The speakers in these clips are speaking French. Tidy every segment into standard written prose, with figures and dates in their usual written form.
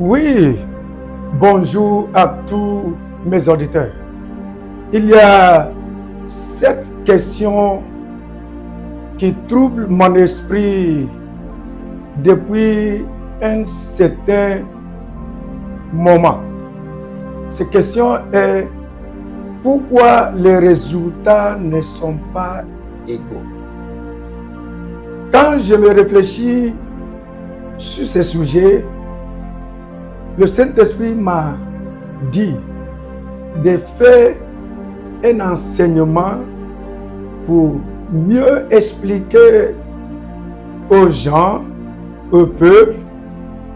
Oui, bonjour à tous mes auditeurs. Il y a cette question qui trouble mon esprit depuis un certain moment. Cette question est: pourquoi les résultats ne sont pas égaux? Quand je me réfléchis sur ces sujets, le Saint-Esprit m'a dit de faire un enseignement pour mieux expliquer aux gens, au peuple,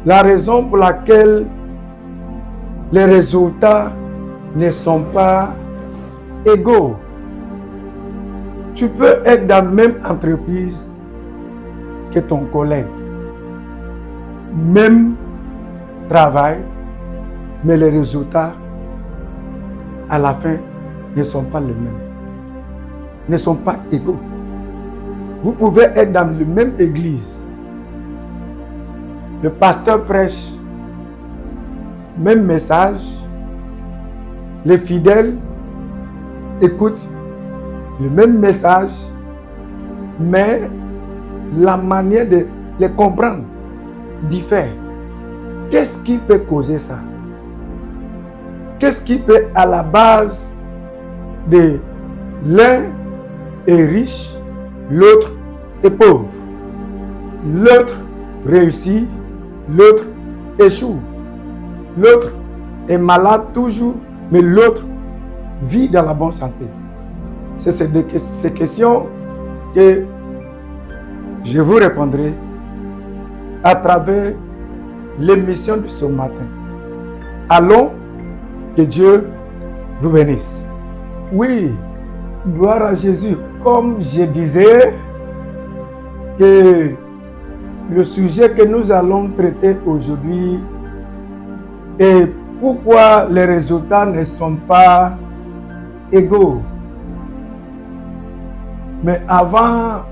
la raison pour laquelle les résultats ne sont pas égaux. Tu peux être dans la même entreprise que ton collègue, même travail, mais les résultats à la fin ne sont pas les mêmes, ne sont pas égaux. Vous pouvez être dans la même église, le pasteur prêche, même message, les fidèles écoutent le même message, mais la manière de les comprendre diffère. Qu'est-ce qui peut causer ça? Qu'est-ce qui peut, à la base de l'un est riche, l'autre est pauvre, l'autre réussit, l'autre échoue, l'autre est malade toujours, mais l'autre vit dans la bonne santé? C'est ces questions que je vous répondrai à travers l'émission de ce matin. Allons, que Dieu vous bénisse. Oui, gloire à Jésus. Comme je disais, que le sujet que nous allons traiter aujourd'hui est pourquoi les résultats ne sont pas égaux. Mais avant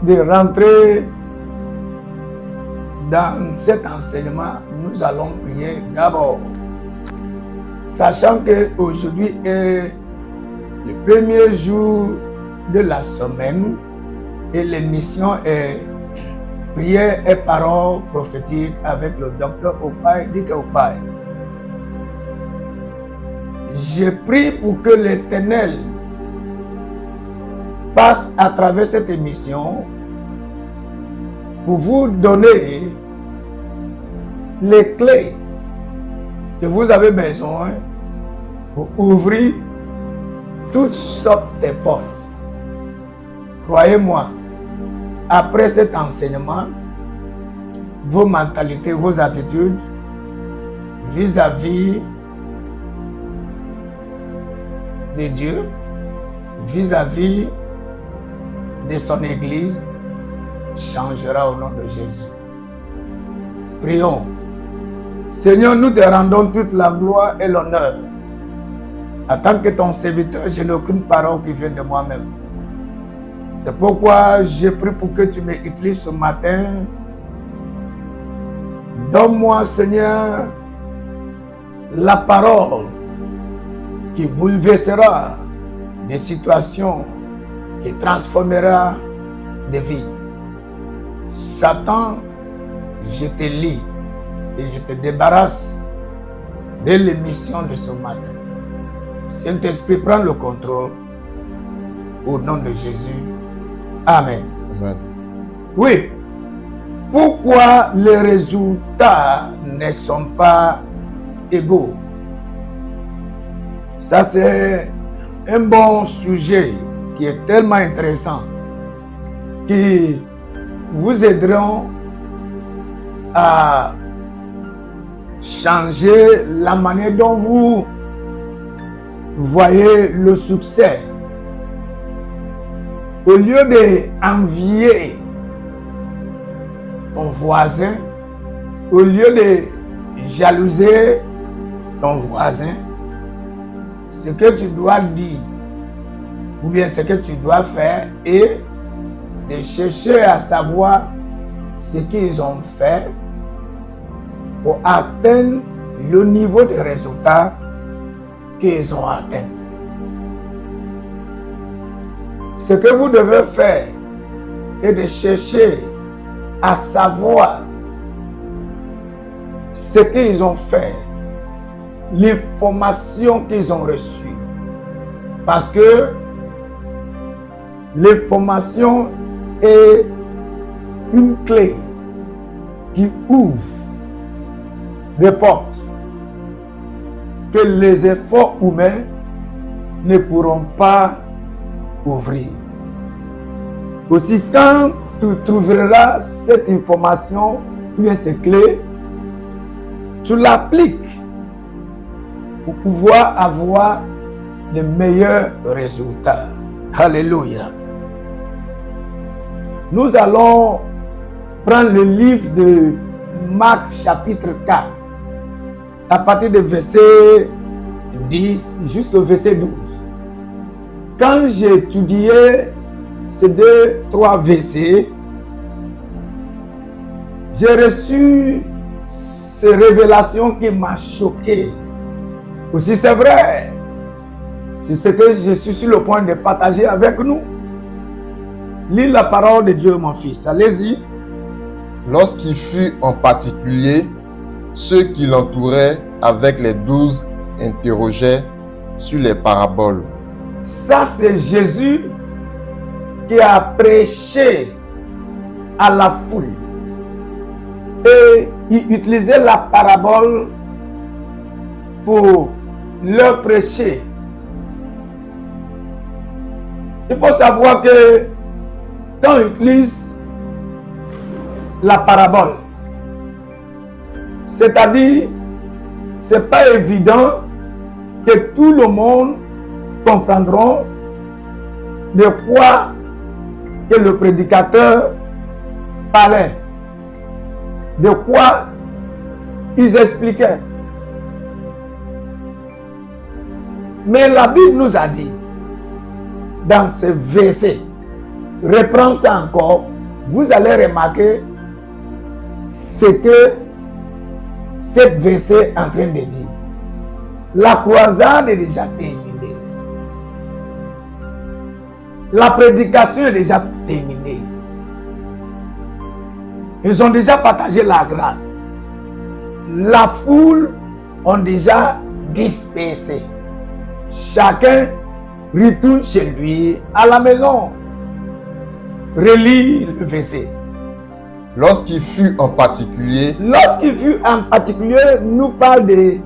de rentrer dans cet enseignement, nous allons prier d'abord. Sachant qu'aujourd'hui est le premier jour de la semaine et l'émission est prière et paroles prophétiques avec le docteur Opaï Dike Opaï. Je prie pour que l'Éternel passe à travers cette émission pour vous donner les clés que vous avez besoin pour ouvrir toutes sortes de portes. Croyez-moi, après cet enseignement, vos mentalités, vos attitudes vis-à-vis de Dieu, vis-à-vis de son Église, changera au nom de Jésus. Prions. Seigneur, nous te rendons toute la gloire et l'honneur. En tant que ton serviteur, je n'ai aucune parole qui vient de moi-même. C'est pourquoi je prie pour que tu m'utilises ce matin. Donne-moi, Seigneur, la parole qui bouleversera des situations, qui transformera des vies. Satan, je te lis et je te débarrasse de l'émission de ce matin. Saint-Esprit, prends le contrôle au nom de Jésus. Amen. Amen. Oui. Pourquoi les résultats ne sont pas égaux? Ça, c'est un bon sujet qui est tellement intéressant, qui vous aideront à changer la manière dont vous voyez le succès. Au lieu d'envier ton voisin, au lieu de jalouser ton voisin, ce que tu dois dire, ou bien ce que tu dois faire, est de chercher à savoir ce qu'ils ont fait pour atteindre le niveau de résultat qu'ils ont atteint. Ce que vous devez faire est de chercher à savoir ce qu'ils ont fait, l'information qu'ils ont reçue. Parce que l'information est une clé qui ouvre des portes que les efforts humains ne pourront pas ouvrir. Aussi, quand tu trouveras cette information, bien ces clés, tu l'appliques pour pouvoir avoir les meilleurs résultats. Alléluia. Nous allons prendre le livre de Marc chapitre 4, à partir du verset 10 jusqu'au verset 12. Quand j'ai étudié ces 2-3 versets, j'ai reçu ces révélations qui m'ont choqué. Aussi, c'est vrai, c'est ce que je suis sur le point de partager avec nous. Lis la parole de Dieu, mon fils. Allez-y. Lorsqu'il fut en particulier, ceux qui l'entouraient avec les 12 interrogeaient sur les paraboles. Ça, c'est Jésus qui a prêché à la foule. Et il utilisait la parabole pour leur prêcher. Il faut savoir que quand on utilise la parabole, c'est-à-dire, ce n'est pas évident que tout le monde comprendra de quoi que le prédicateur parlait, de quoi ils expliquaient. Mais la Bible nous a dit, dans ce verset, reprends ça encore, vous allez remarquer ce que ce verset est en train de dire. La croisade est déjà terminée. La prédication est déjà terminée. Ils ont déjà partagé la grâce. La foule ont déjà dispersé. Chacun retourne chez lui à la maison. Relis le verset. Lorsqu'il fut en particulier, nous parle de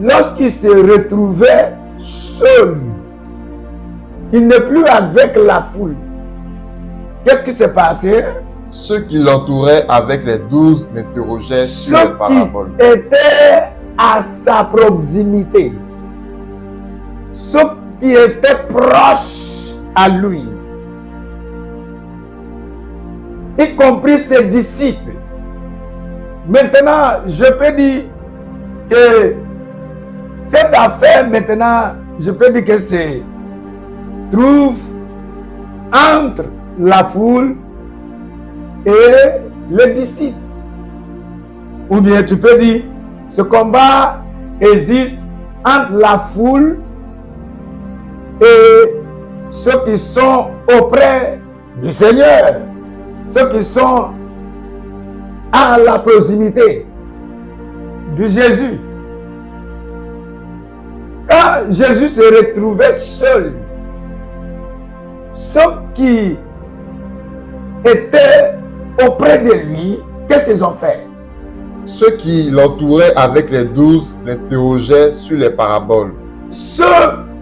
lorsqu'il se retrouvait seul. Il n'est plus avec la foule. Qu'est-ce qui s'est passé? ceux qui l'entouraient avec les 12 l'interrogeaient sur les paraboles. Ceux qui étaient à sa proximité, ceux qui étaient proches à lui, y compris ses disciples. Maintenant, je peux dire que cette affaire, maintenant, je peux dire que c'est trouve entre la foule et les disciples. Ou bien tu peux dire, ce combat existe entre la foule et ceux qui sont auprès du Seigneur, ceux qui sont à la proximité de Jésus. Quand Jésus se retrouvait seul, ceux qui étaient auprès de lui, qu'est-ce qu'ils ont fait? Ceux qui l'entouraient avec les 12 l'interrogeaient sur les paraboles. Ceux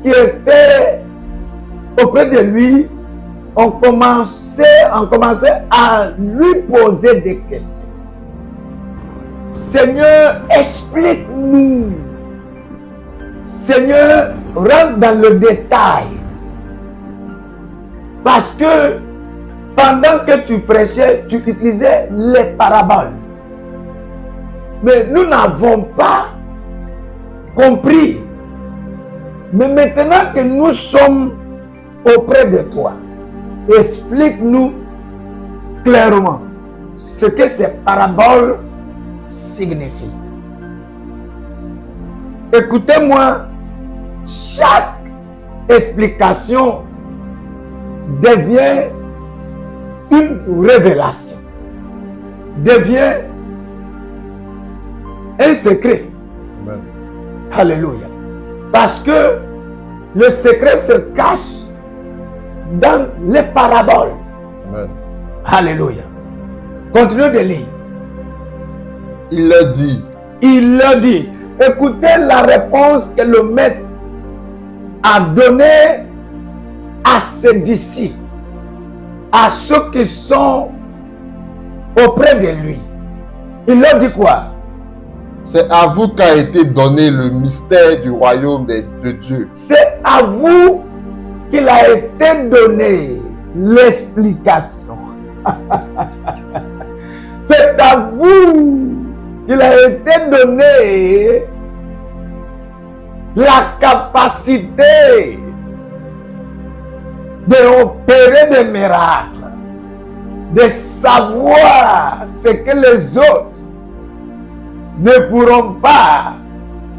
qui étaient auprès de lui ont commencé à lui poser des questions. Seigneur, explique-nous. Seigneur, rentre dans le détail. Parce que pendant que tu prêchais, tu utilisais les paraboles. Mais nous n'avons pas compris. Mais maintenant que nous sommes auprès de toi, explique-nous clairement ce que ces paraboles signifie. Écoutez-moi, chaque explication devient une révélation, devient un secret. Amen. Alléluia. Parce que le secret se cache dans les paraboles. Amen. Alléluia. Continuez de lire. Il leur dit, Il leur dit, écoutez la réponse que le maître a donnée à ses disciples, à ceux qui sont auprès de lui. Il leur dit quoi? c'est à vous qu'a été donné le mystère du royaume de Dieu. C'est à vous qu'il a été donné l'explication. C'est à vous qu'il a été donné la capacité d'opérer des miracles, de savoir ce que les autres ne pourront pas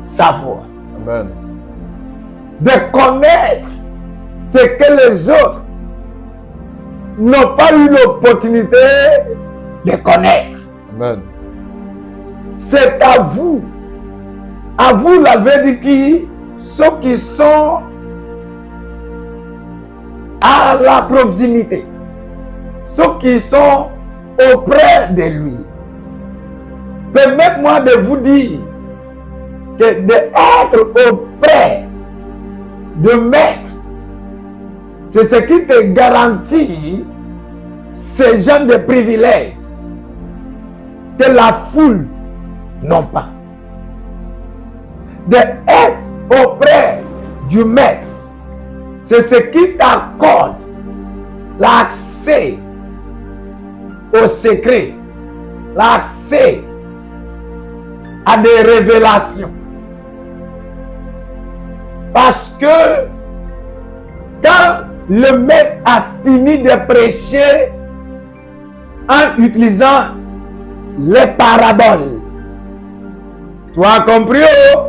savoir, Amen. de connaître ce que les autres n'ont pas eu l'opportunité de connaître. Amen. C'est à vous l'avez dit qui, ceux qui sont à la proximité, ceux qui sont auprès de lui. Permettez-moi de vous dire que d'être auprès de maître, c'est ce qui te garantit ce genre de privilèges que la foule n'a pas. D'être auprès du maître, c'est ce qui t'accorde l'accès au secret, l'accès à des révélations. Parce que quand le maître a fini de prêcher en utilisant les paraboles, tu as compris, oh?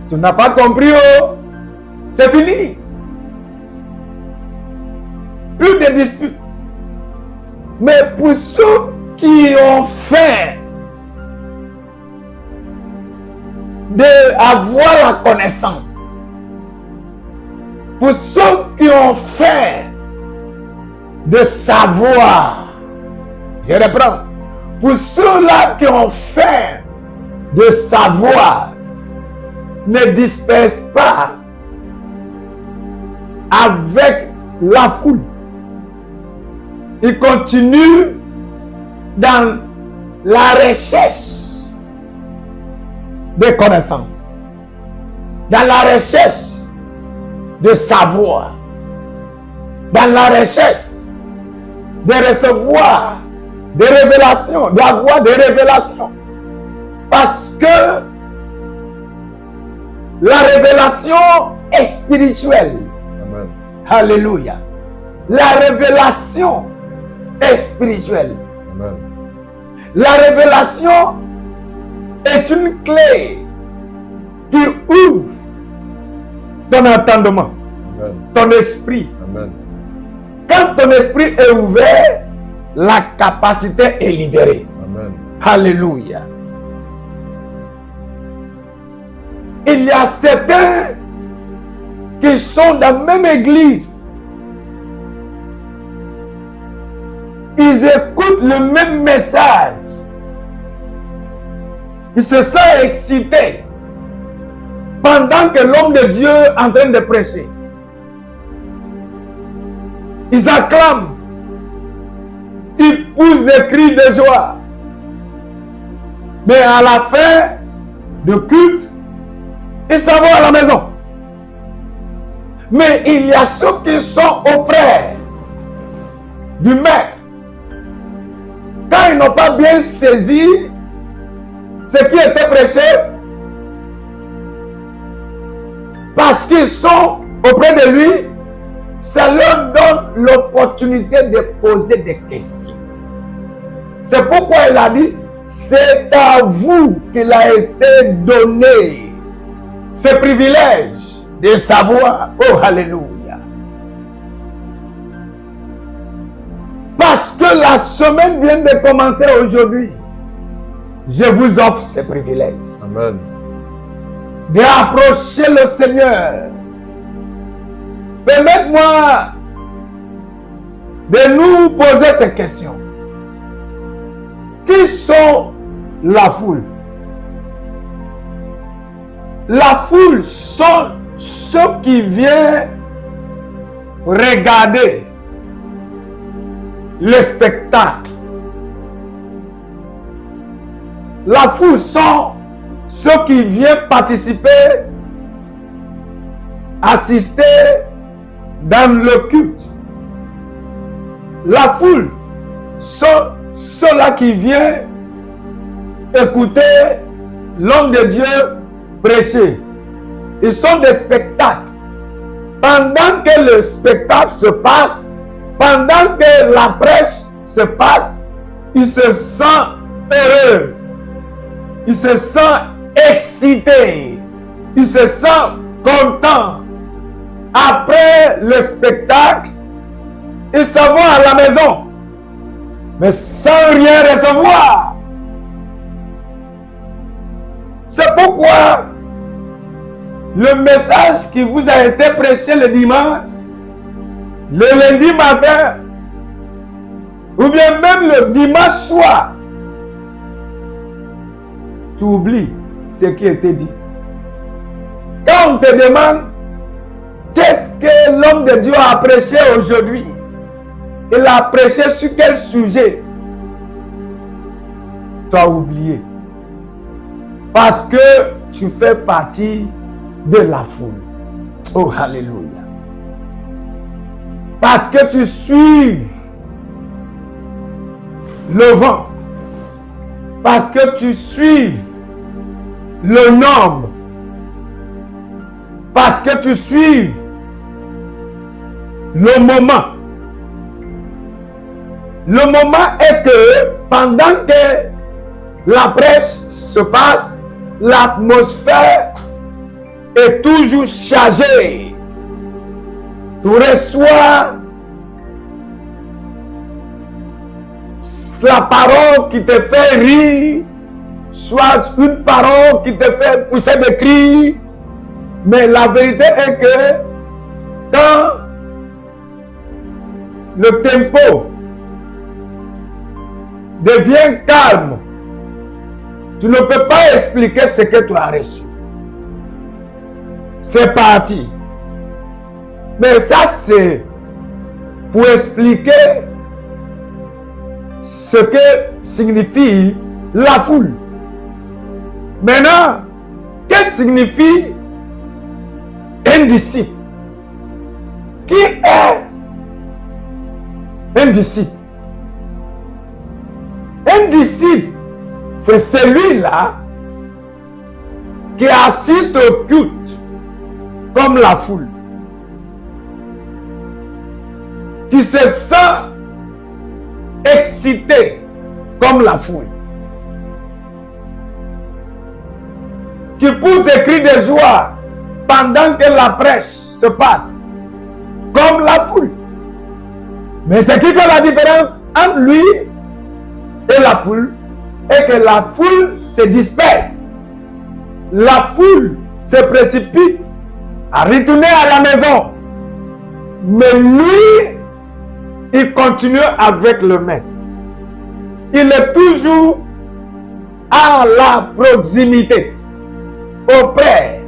Tu n'as pas compris, oh? C'est fini. Plus de disputes. Mais pour ceux qui ont faim d'avoir la connaissance, pour ceux qui ont faim de savoir, je reprends, pour ceux-là qui ont faim de savoir, ne disperse pas avec la foule. Il continue dans la recherche de connaissances, dans la recherche de savoir, dans la recherche de recevoir des révélations, d'avoir des révélations. Parce que la révélation est spirituelle. Amen. Alléluia. La révélation est spirituelle. Amen. La révélation est une clé qui ouvre ton entendement, Amen. ton esprit. Amen. Quand ton esprit est ouvert, la capacité est libérée. Amen. Alléluia. Il y a certains qui sont dans la même église. Ils écoutent le même message. Ils se sentent excités pendant que l'homme de Dieu est en train de prêcher. Ils acclament. Ils poussent des cris de joie. Mais à la fin du culte, ils s'en vont à la maison. Mais il y a ceux qui sont auprès du maître. Quand ils n'ont pas bien saisi ce qui était prêché, parce qu'ils sont auprès de lui, ça leur donne l'opportunité de poser des questions. C'est pourquoi il a dit, c'est à vous qu'il a été donné ce privilège de savoir. Oh, alléluia. Parce que la semaine vient de commencer aujourd'hui, je vous offre ce privilège. Amen. D'approcher le Seigneur. Permettez-moi de nous poser ces questions. Qui sont la foule? La foule sont ceux qui viennent regarder le spectacle. La foule sont ceux qui viennent participer, assister dans le culte. La foule sont ceux-là qui viennent écouter l'homme de Dieu prêcher. Ils sont des spectacles. Pendant que le spectacle se passe, pendant que la prêche se passe, ils se sentent heureux. Ils se sentent excités. Ils se sentent contents. Après le spectacle, ils s'en vont à la maison, mais sans rien recevoir. C'est pourquoi le message qui vous a été prêché le dimanche, le lundi matin, ou bien même le dimanche soir, tu oublies ce qui était dit. Quand on te demande qu'est-ce que l'homme de Dieu a prêché aujourd'hui, il a prêché sur quel sujet, tu as oublié. Parce que tu fais partie de la foule. Oh, alléluia. Parce que tu suis le vent. Parce que tu suis le nombre. Parce que tu suis le moment. Le moment est que pendant que la prêche se passe, l'atmosphère est toujours chargée. Tu reçois la parole qui te fait rire, soit une parole qui te fait pousser des cris. Mais la vérité est que quand le tempo devient calme, tu ne peux pas expliquer ce que tu as reçu. C'est parti. Mais ça, c'est pour expliquer ce que signifie la foule. Maintenant, qu'est-ce que signifie un disciple? Qui est un disciple? Un disciple, c'est celui-là qui assiste au culte comme la foule, qui se sent excité comme la foule, qui pousse des cris de joie pendant que la prêche se passe comme la foule. Mais ce qui fait la différence entre lui et la foule est que la foule se disperse. La foule se précipite à retourner à la maison. Mais lui, il continue avec le maître. Il est toujours à la proximité, auprès,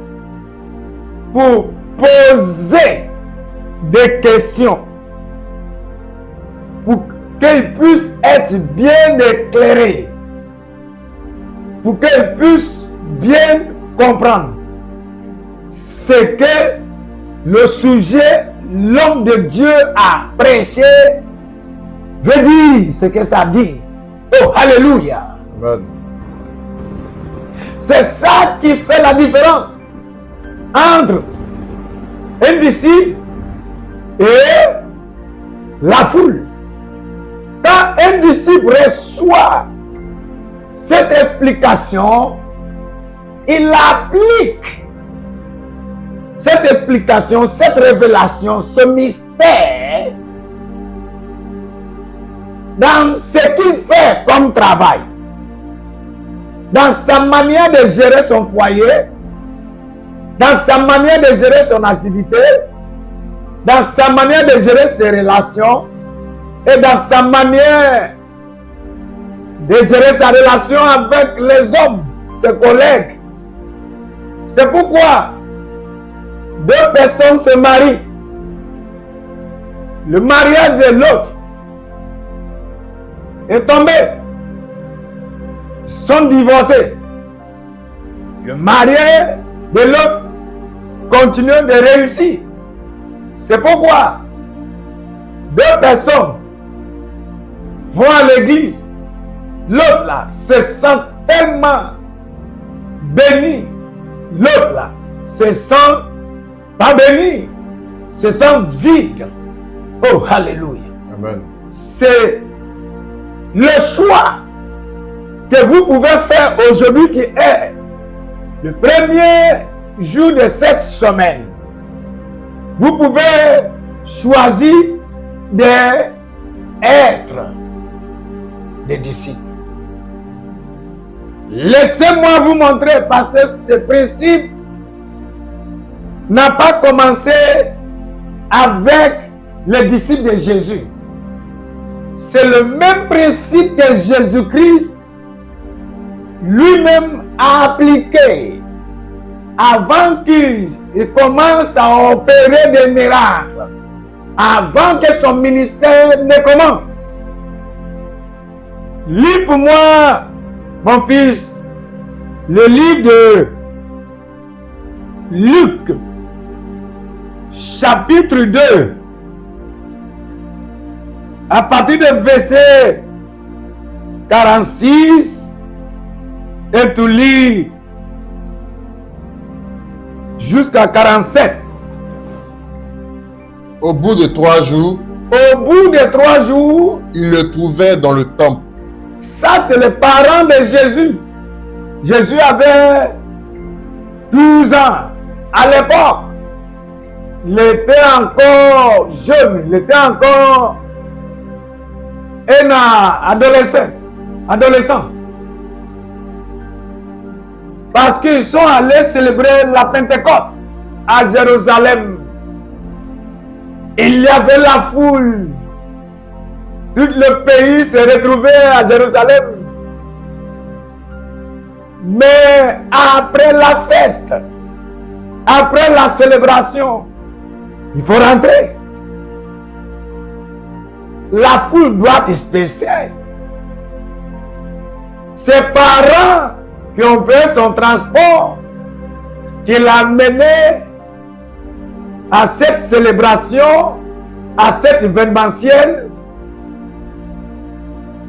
pour poser des questions, pour qu'elles puissent être bien éclairées, pour qu'elles puissent bien comprendre ce que le sujet, l'homme de Dieu a prêché, veut dire ce que ça dit. Oh, alléluia. Amen. C'est ça qui fait la différence entre un disciple et la foule. Quand un disciple reçoit cette explication, il applique cette explication, cette révélation, ce mystère dans ce qu'il fait comme travail, dans sa manière de gérer son foyer, dans sa manière de gérer son activité, dans sa manière de gérer ses relations et dans sa manière de gérer sa relation avec les hommes, ses collègues. C'est pourquoi deux personnes se marient. Le mariage de l'autre est tombé. Ils sont divorcés. Le mariage de l'autre continue de réussir. C'est pourquoi deux personnes vont à l'église. L'autre là se sent tellement béni. L'autre là se sent pas béni, se sent vide. Oh, alléluia. Amen. C'est le choix que vous pouvez faire aujourd'hui qui est le premier jour de cette semaine. Vous pouvez choisir d'être des disciples. Laissez-moi vous montrer, parce que ce principe n'a pas commencé avec les disciples de Jésus. C'est le même principe que Jésus-Christ lui-même a appliqué avant qu'il commence à opérer des miracles, avant que son ministère ne commence. Lis pour moi, mon fils, le livre de Luc, chapitre 2, à partir du verset 46, et tu lis jusqu'à 47. Au bout de 3 jours, Au bout de 3 jours, il le trouvait dans le temple. ça c'est les parents de Jésus. Jésus avait 12 ans. À l'époque, il était encore jeune, il était encore un adolescent. Parce qu'ils sont allés célébrer la Pentecôte à Jérusalem. Il y avait la foule. Tout le pays s'est retrouvé à Jérusalem. Mais après la fête, après la célébration, il faut rentrer. La foule doit disperser. Ses parents qui ont payé son transport, qui l'a mené à cette célébration, à cet événementiel,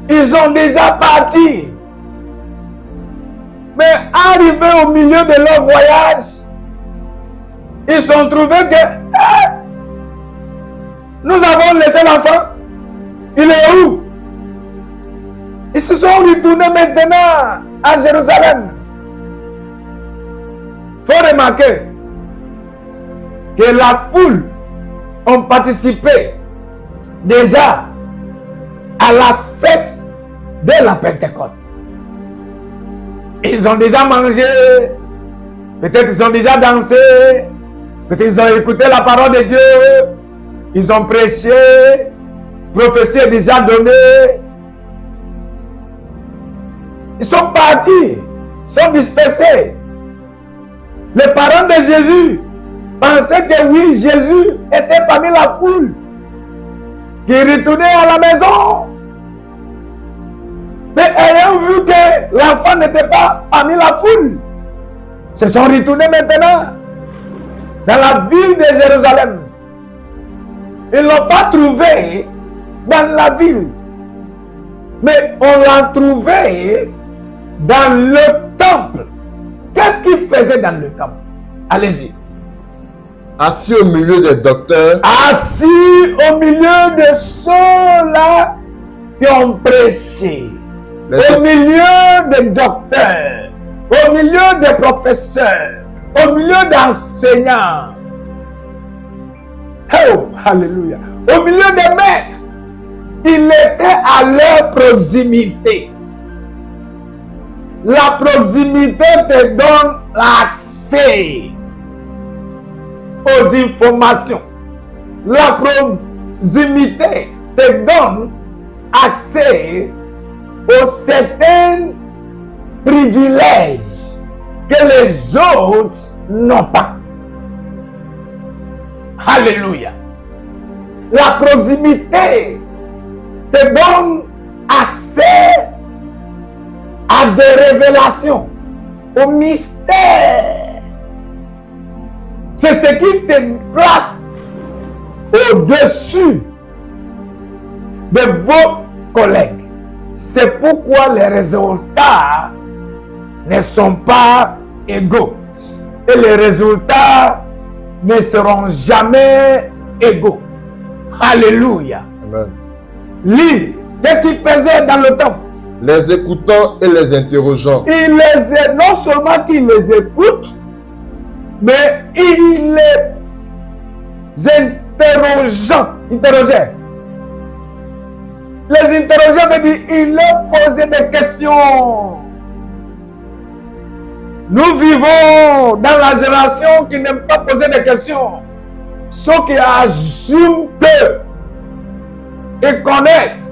ils ont déjà parti. Mais arrivés au milieu de leur voyage, ils se sont trouvés que nous avons laissé l'enfant. Il est où? Ils se sont retournés maintenant à Jérusalem. Il faut remarquer que la foule ont participé déjà à la fête de la Pentecôte. Ils ont déjà mangé, peut-être ils ont déjà dansé, peut-être ils ont écouté la parole de Dieu, ils ont prêché, prophétie est déjà donnée. Ils sont partis, ils sont dispersés. Les parents de Jésus pensaient que oui, Jésus était parmi la foule, qui retournait à la maison. Mais ayant vu que l'enfant n'était pas parmi la foule, se sont retournés maintenant dans la ville de Jérusalem. Ils ne l'ont pas trouvé dans la ville, mais on l'a trouvé dans le temple. Qu'est-ce qu'il faisait dans le temple? Allez-y. Assis au milieu des docteurs, Assis au milieu de ceux-là qui ont prêché. au milieu des docteurs, au milieu des professeurs, au milieu d'enseignants. Oh, alléluia. Au milieu des maîtres, il était à leur proximité. La proximité te donne l'accès aux informations. La proximité te donne accès aux certains privilèges que les autres n'ont pas. Alléluia. La proximité te donne accès à des révélations, au mystère. C'est ce qui te place au-dessus de vos collègues. C'est pourquoi les résultats ne sont pas égaux. Et les résultats ne seront jamais égaux. Alléluia. Amen. Lis. Qu'est-ce qu'il faisait dans le temple? Les écoutant et les interrogeant. Non seulement qu'il les écoute, mais il les interrogeait. Les interrogeants veut dire il leur posait des questions. Nous vivons dans la génération qui n'aime pas poser des questions. Ceux qui assument que ils connaissent.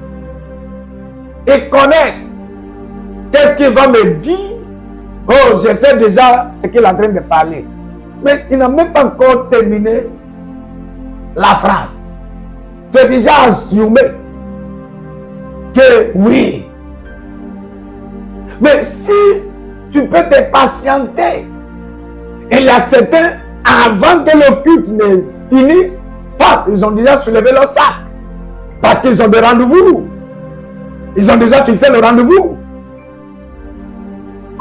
Qu'est-ce qu'il va me dire? Oh, je sais déjà ce qu'il est en train de parler. Mais il n'a même pas encore terminé la phrase. Tu as déjà assumé que oui. Mais si tu peux te patienter, il y a certains, avant que le culte ne finisse, ils ont déjà soulevé leur sac. Parce qu'ils ont des rendez-vous. Ils ont déjà fixé le rendez-vous.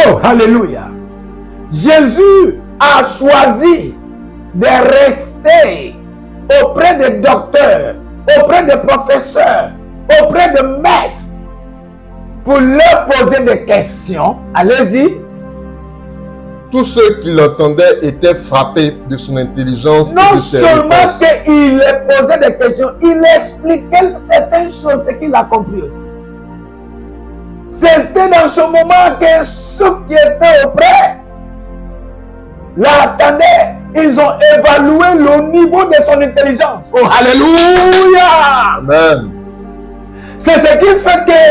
Oh, alléluia. Jésus a choisi de rester auprès des docteurs, auprès des professeurs, auprès de maîtres, pour leur poser des questions. Allez-y. Tous ceux qui l'entendaient étaient frappés de son intelligence. Non et de ses seulement réponses. qu'il leur posait des questions, il expliquait certaines choses, ce qu'il a compris aussi. C'était dans ce moment que ceux qui étaient auprès l'attendaient. Ils ont évalué le niveau de son intelligence. Oh, alléluia! Amen. C'est ce qui fait que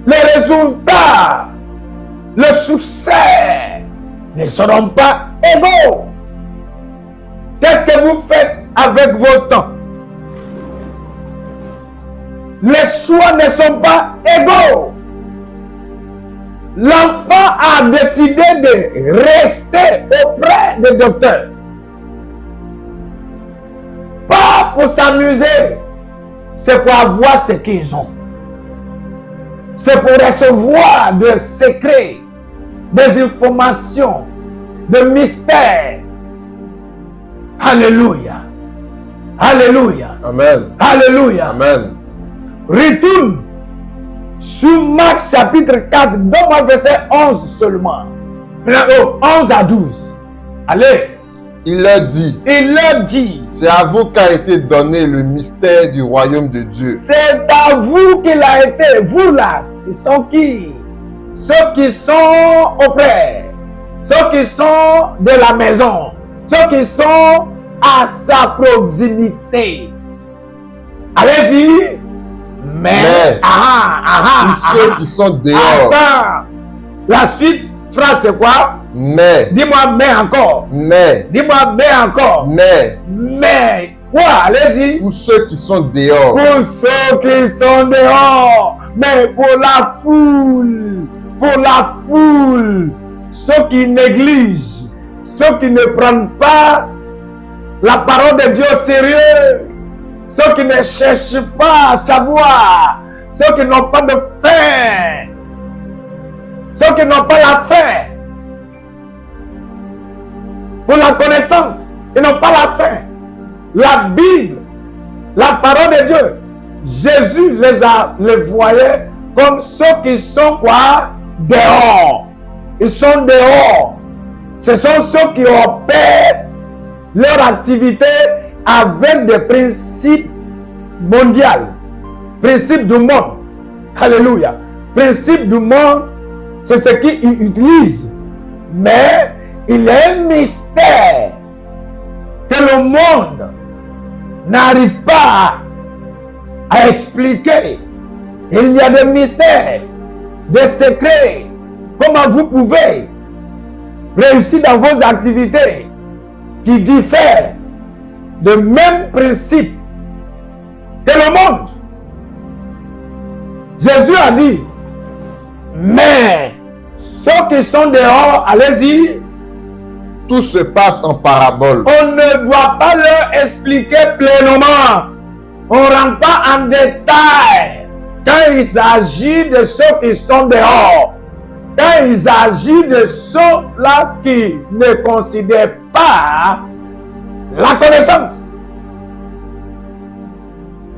les résultats, le succès ne seront pas égaux. Qu'est-ce que vous faites avec votre temps? Les choix ne sont pas égaux. L'enfant a décidé de rester auprès des docteurs. Pas pour s'amuser, c'est pour avoir ce qu'ils ont. C'est pour recevoir des secrets, des informations, des mystères. Alléluia. Alléluia. Amen. Alléluia. Amen. Retourne sur Marc chapitre 4, donne-moi verset 11 seulement. 11 à 12. Allez. Il leur dit, c'est à vous qu'a été donné le mystère du royaume de Dieu. C'est à vous qu'il a été, vous là, ils sont qui? Ceux qui sont auprès, ceux qui sont de la maison, ceux qui sont à sa proximité. Allez-y. Mais tous ceux qui sont dehors. Attends. La suite, phrase c'est quoi? Mais. Dis-moi mais encore. Mais. Dis-moi mais encore. Mais. Quoi? Allez-y. Pour ceux qui sont dehors. Pour ceux qui sont dehors. Mais pour la foule. Pour la foule. Ceux qui négligent. Ceux qui ne prennent pas la parole de Dieu au sérieux. Ceux qui ne cherchent pas à savoir. Ceux qui n'ont pas de faim. Ceux qui n'ont pas la faim pour la connaissance, ils n'ont pas la faim. La Bible, la parole de Dieu, Jésus les voyait comme ceux qui sont quoi? Dehors. Ils sont dehors. Ce sont ceux qui opèrent leur activité avec des principes mondiaux, principes du monde. Alléluia. Principes du monde, c'est ce qu'ils utilisent. Mais il y a un mystère que le monde n'arrive pas à expliquer. Il y a des mystères, des secrets. Comment vous pouvez réussir dans vos activités qui diffèrent de même principe que le monde? Jésus a dit, mais ceux qui sont dehors, allez-y. Tout se passe en parabole. On ne doit pas leur expliquer pleinement. On ne rentre pas en détail quand il s'agit de ceux qui sont dehors. Quand il s'agit de ceux-là qui ne considèrent pas la connaissance.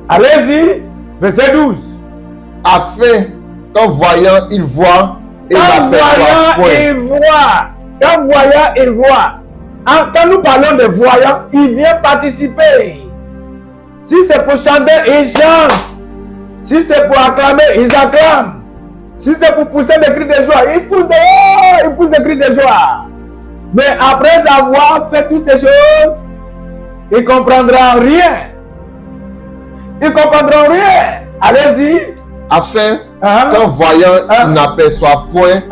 Allez-y, verset 12. Afin qu'en voyant, il voit et Quand n'aperçoit voyant, point. il voit. Quand voyant, il voit. Quand nous parlons de voyant, il vient participer. Si c'est pour chanter, il chante. Si c'est pour acclamer, ils acclament. Si c'est pour pousser des cris de joie, ils poussent des cris de joie. Mais après avoir fait toutes ces choses, ils ne comprendront rien. Ils ne comprendront rien. Allez-y. Afin qu'en voyant, il n'aperçoit point.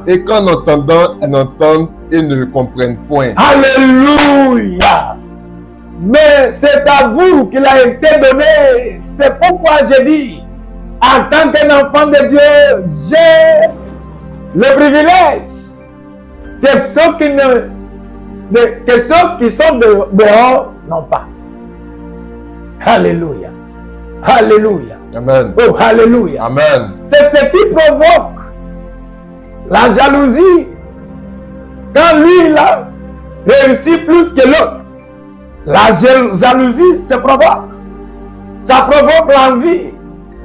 Et qu'en entendant, il n'entende et ne comprenne point. Alléluia. Mais c'est à vous qu'il a été donné. C'est pourquoi j'ai dit, en tant qu'enfant de Dieu, j'ai le privilège que ceux qui sont dehors n'ont pas. Alléluia. Alléluia. Amen. Oh, alléluia. Amen. C'est ce qui provoque la jalousie. Quand lui, il a réussi plus que l'autre, la jalousie se provoque. Ça provoque l'envie,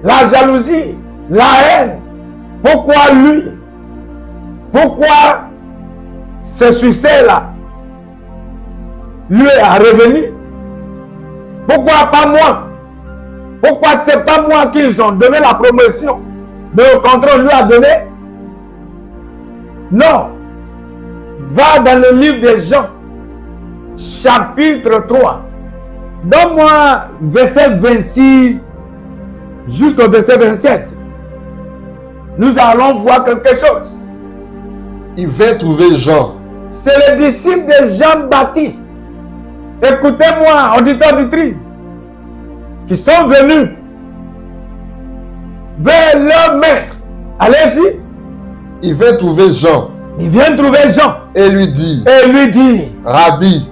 la jalousie, la haine. Pourquoi lui? Pourquoi ce succès-là lui est revenu? Pourquoi pas moi? Pourquoi c'est pas moi qu'ils ont donné la promotion, mais au contraire, lui a donné? Non. Va dans le livre de Jean, chapitre 3. Donne-moi verset 26 jusqu'au verset 27. Nous allons voir quelque chose. Il vint trouver Jean. C'est le disciple de Jean-Baptiste. Écoutez-moi, auditeurs, auditrices, qui sont venus vers leur maître. Allez-y. Il vint trouver Jean. Il vient trouver Jean. Et lui dit, Rabbi,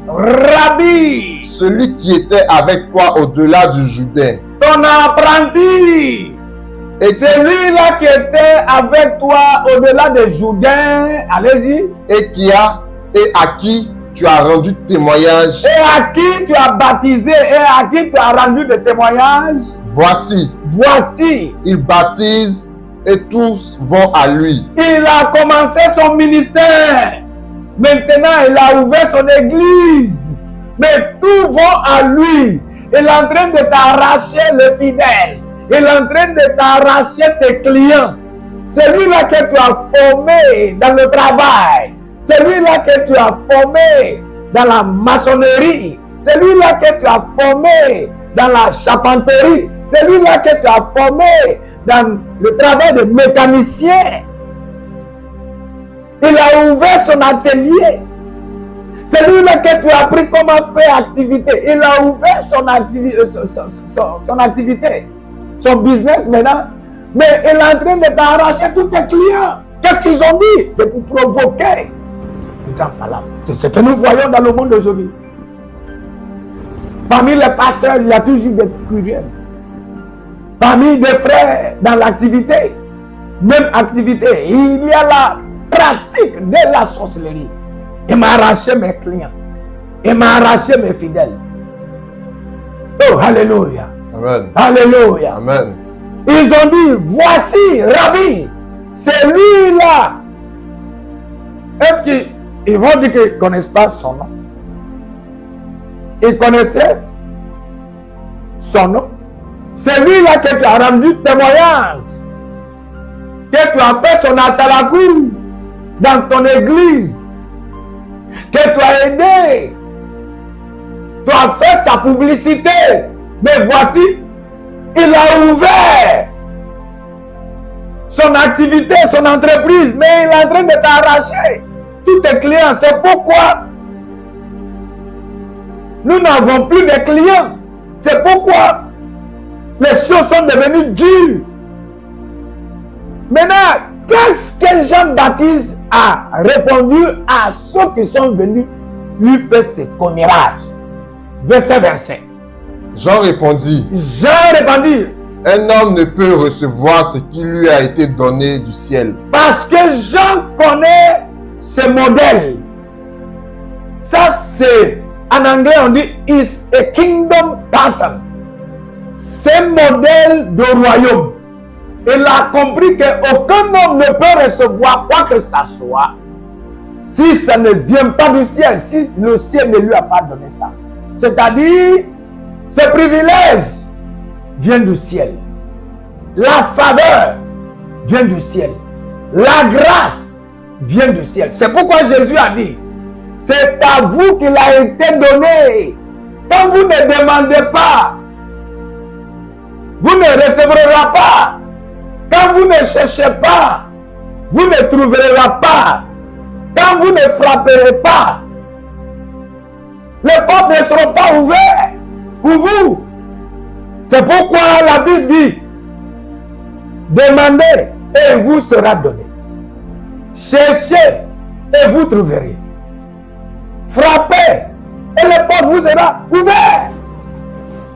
celui qui était avec toi au-delà du Jourdain, ton apprenti, et celui-là qui était avec toi au-delà du Jourdain, allez-y, et à qui tu as rendu témoignage, et à qui tu as baptisé, et à qui tu as rendu des témoignages, voici, il baptise et tous vont à lui. Il a commencé son ministère. Maintenant, il a ouvert son église. Mais tous vont à lui. Il est en train de t'arracher les fidèles. Il est en train de t'arracher tes clients. Celui-là que tu as formé dans le travail. Celui-là que tu as formé dans la maçonnerie. Celui-là que tu as formé dans la charpenterie. Celui-là que tu as formé dans le travail de mécanicien. Il a ouvert son atelier. Celui-là que tu as appris comment faire activité. Il a ouvert son activité, son business maintenant. Mais il est en train de t'arracher tous tes clients. Qu'est-ce qu'ils ont dit? C'est pour provoquer. C'est ce que nous voyons dans le monde d'aujourd'hui. Parmi les pasteurs, il y a toujours des curieux. Parmi des frères dans l'activité, même activité, il y a la pratique de la sorcellerie. Il m'a arraché mes clients. Il m'a arraché mes fidèles. Oh, alléluia. Amen. Alléluia. Amen. Ils ont dit, voici, Rabbi, c'est lui-là. Est-ce qu'ils vont dire qu'ils ne connaissent pas son nom? Ils connaissaient son nom. C'est lui-là que tu as rendu témoignage, que tu as fait son atalakou dans ton église, que tu as aidé, tu as fait sa publicité. Mais voici, il a ouvert son activité, son entreprise, mais il est en train de t'arracher tous tes clients. C'est pourquoi nous n'avons plus de clients. C'est pourquoi les choses sont devenues dures. Maintenant, qu'est-ce que Jean-Baptiste a répondu à ceux qui sont venus lui faire ce commérage? Verset 27. Jean répondit, Jean répondit, un homme ne peut recevoir ce qui lui a été donné du ciel. parce que Jean connaît ce modèle. Ça, c'est, en anglais, on dit, is a kingdom pattern. C'est un modèle de royaume. Il a compris qu'aucun homme ne peut recevoir quoi que ce soit si ça ne vient pas du ciel, si le ciel ne lui a pas donné ça. C'est-à-dire, ce privilège vient du ciel. La faveur vient du ciel. La grâce vient du ciel. C'est pourquoi Jésus a dit, c'est à vous qu'il a été donné. Quand vous ne demandez pas, vous ne recevrez pas. Quand vous ne cherchez pas, vous ne trouverez pas. Quand vous ne frapperez pas, les portes ne seront pas ouvertes pour vous. C'est pourquoi la Bible dit, demandez et vous sera donné. Cherchez et vous trouverez. Frappez et les portes vous seront ouvertes.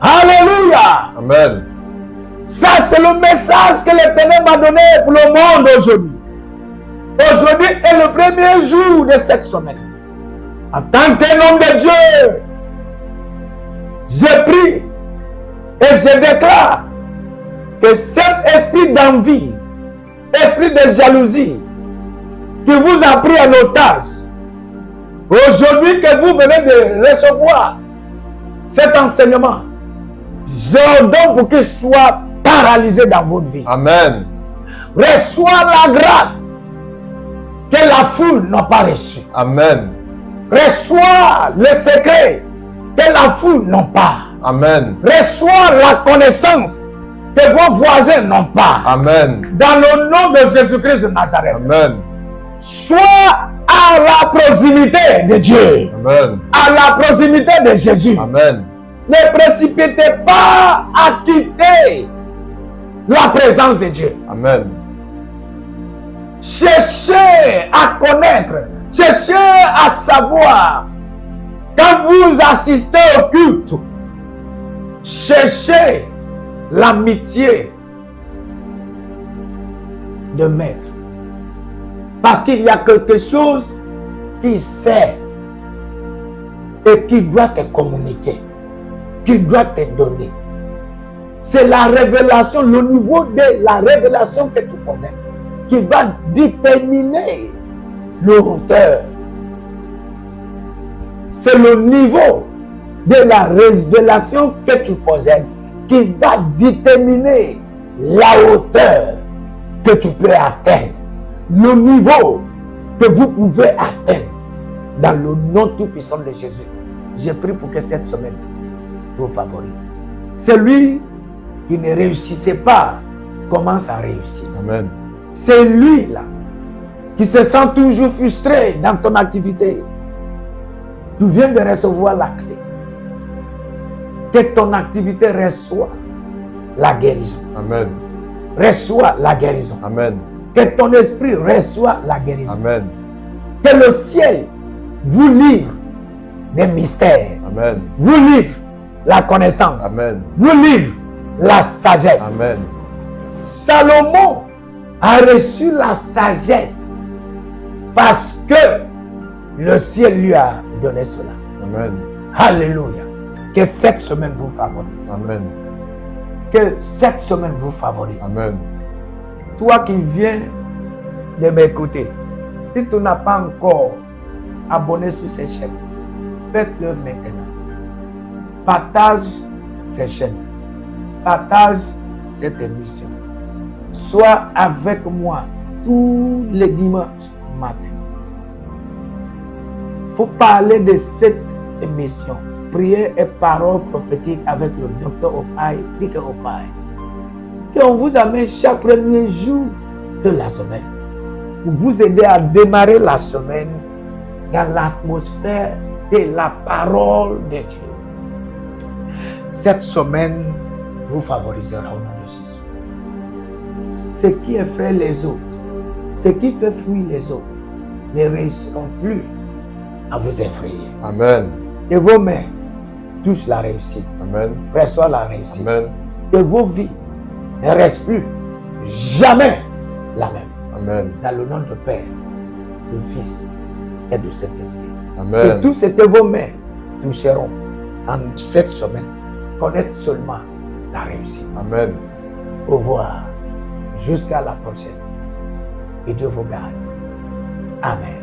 Alléluia. Amen. Ça, c'est le message que l'Éternel m'a donné pour le monde aujourd'hui. Aujourd'hui est le premier jour de cette semaine. En tant qu'un homme de Dieu, je prie et je déclare que cet esprit d'envie, esprit de jalousie, qui vous a pris en otage, aujourd'hui que vous venez de recevoir cet enseignement, j'ordonne pour qu'il soit paralysé dans votre vie. Amen. Reçois la grâce que la foule n'a pas reçue. Amen. Reçois le secret que la foule n'a pas. Amen. Reçois la connaissance que vos voisins n'ont pas. Amen. Dans le nom de Jésus-Christ de Nazareth. Amen. Sois à la proximité de Dieu. Amen. À la proximité de Jésus. Amen. Ne précipitez pas à quitter la présence de Dieu. Amen. Cherchez à connaître, cherchez à savoir. Quand vous assistez au culte, cherchez l'amitié de maître. Parce qu'il y a quelque chose qui sait et qui doit te communiquer, qui doit te donner. C'est la révélation, le niveau de la révélation que tu possèdes, qui va déterminer le hauteur. C'est le niveau de la révélation que tu possèdes qui va déterminer la hauteur que tu peux atteindre. Le niveau que vous pouvez atteindre dans le nom tout-puissant de Jésus. J'ai prié pour que cette semaine vous favorise. Celui qui ne réussissait pas commence à réussir. Amen. C'est lui là qui se sent toujours frustré dans ton activité. Tu viens de recevoir la clé. Que ton activité reçoit la guérison. Amen. Reçoit la guérison. Amen. Que ton esprit reçoit la guérison. Amen. Que le ciel vous livre des mystères. Amen. Vous livre la connaissance. Amen. Vous livre la sagesse. Amen. Salomon a reçu la sagesse parce que le ciel lui a donné cela. Amen. Alléluia. Que cette semaine vous favorise. Amen. Que cette semaine vous favorise. Amen. Toi qui viens de m'écouter, si tu n'as pas encore abonné sur ces chaînes, faites-le maintenant. Partage ces chaînes. Partage cette émission. Sois avec moi tous les dimanches matin. Il faut parler de cette émission. Prière et paroles prophétiques avec le docteur Opaï, Dike Opaï. Qu'on vous amène chaque premier jour de la semaine pour vous aider à démarrer la semaine dans l'atmosphère de la parole de Dieu. Cette semaine vous favorisera au nom de Jésus. Ce qui effraie les autres, ce qui fait fuir les autres, ne réussiront plus à vous effrayer. Amen. Que vos mains touchent la réussite. Amen. Reçois la réussite. Amen. Que vos vies ne restent plus jamais la même. Amen. Dans le nom de Père, de Fils et de Saint-Esprit. Amen. Et tout ce que vos mains toucheront en cette semaine, connaître seulement la réussite. Amen. Au revoir. Jusqu'à la prochaine. Et Dieu vous garde. Amen.